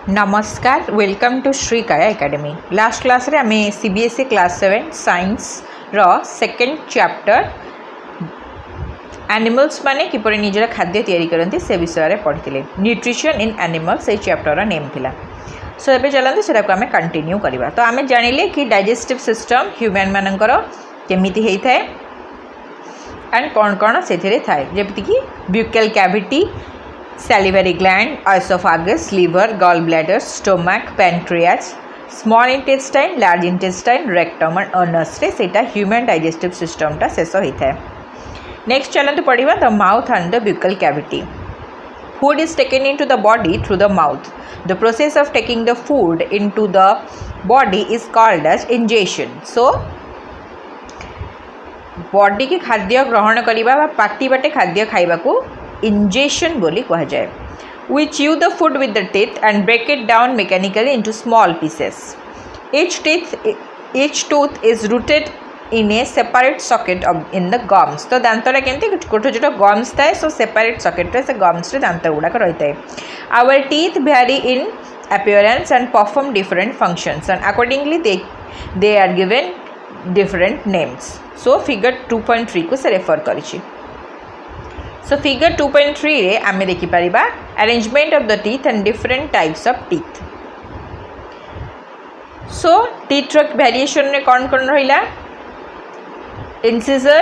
नमस्कार welcome to Shrikaya academy. Last class रे आमे सीबीएसई क्लास 7 साइंस रो सेकेंड चैप्टर एनिमल्स माने किपरि निजर खाद्य तैयारी करंती से विषय रे पढ़िथिले। न्यूट्रिशन इन एनिमल्स ए चैप्टर रो नेम थिला। सो एबे चलंतु सेटा को आमे कंटिन्यू करबा। तो आमे जानिले कि डाइजेस्टिव सिस्टम ह्यूमन मानकर केमिति हेइ थाए एंड कोन कोन सेथिरे थाए, जेमिति कि buccal cavity, salivary gland, esophagus, liver, gallbladder, stomach, pancreas, small intestine, large intestine, rectum and anus रे सेटा human digestive system टा शेष होता है। नेक्स्ट चलते पढ़िबा the mouth and the buccal cavity. Food is taken into the body through the mouth. The process of taking the food into the body is called as ingestion. So body के खाद्य ग्रहण करबा बा पाटी बाटे खाद्य खाइबा को ingestion बोली कहा जाए. We chew the food with the teeth and break it down mechanically into small pieces. Each tooth is rooted in a separate socket in the gums. तो दांतरा केंती छोट छोट gums थाए, so separate socket रे से gums रे दांत गुड़ाक रही है. Our teeth vary in appearance and perform different functions, and accordingly they are given different names. So figure 2.3 को से रेफर करिछि. So figure 2.3 रे आमे देखि परिबा arrangement of the teeth and different types of teeth. So teeth row variation रे कौन कौन रहिला? Incisor,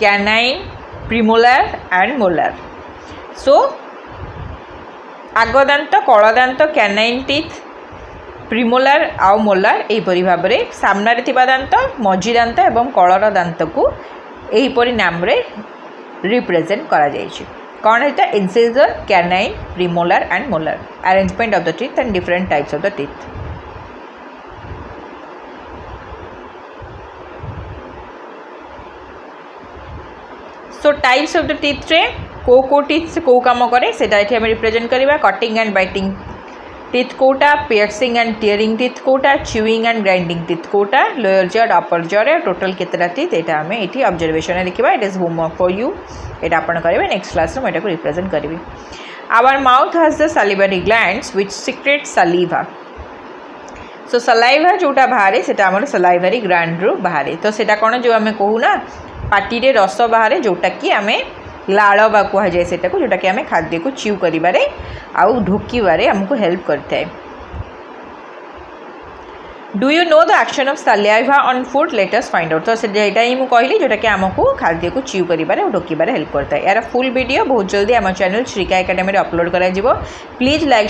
canine, premolar and molar. So आगदांत, कलदांत, canine teeth, premolar आउ molar एही परि भाबरे सामना रे थिबा दांत, मझी दांत एवं कलर दांत को एही परि नाम रे रिप्रेजेंट करा जाइछि. कौन है incisor, canine, premolar and molar. Arrangement of the teeth and different types of the teeth. So types of the teeth रे को टीथ को काम करे सेटा एठी हम रिप्रेजेंट करबा. कटिंग एंड बाइटिंग टीथ कोटा, पियर्सिंग एंड टियरिंग टीथ कोटा, च्यूइंग एंड ग्राइंडिंग टीथ कोटा, लोअर जॉ अपर जॉ रे टोटल केतरा टीथ एटा हमें एठी ऑब्जर्वेशन रे लिखिबा. It is homework for you. एटा आपण करिवे नेक्स्ट क्लास रे एटा को रिप्रेजेंट करिवे. Our mouth has the salivary glands which secrete saliva. So saliva जोटा बाहरे सेटा हमर सलाइवरी ग्लैंड रो बाहरे. तो सेटा कोन जो हमें कहू ना पाटी रे रस बाहरे जोटा कि हमें लाड़ बा कह जाए सेटा को, जोटा कि आम खाद्य को च्यू करिबारे आउ ढोकिबारे हमको हेल्प करता है. Do you know the action of saliva on food? Let us find out. तो सेटा ही मुझे कहली जोटा कि आमको खाद्य को च्यू करिबारे और ढोकिबारे हेल्प करता है. यार फुल वीडियो बहुत जल्दी आम चैनल श्रीका एकेडमी रे अपलोड करा जिवो. Please like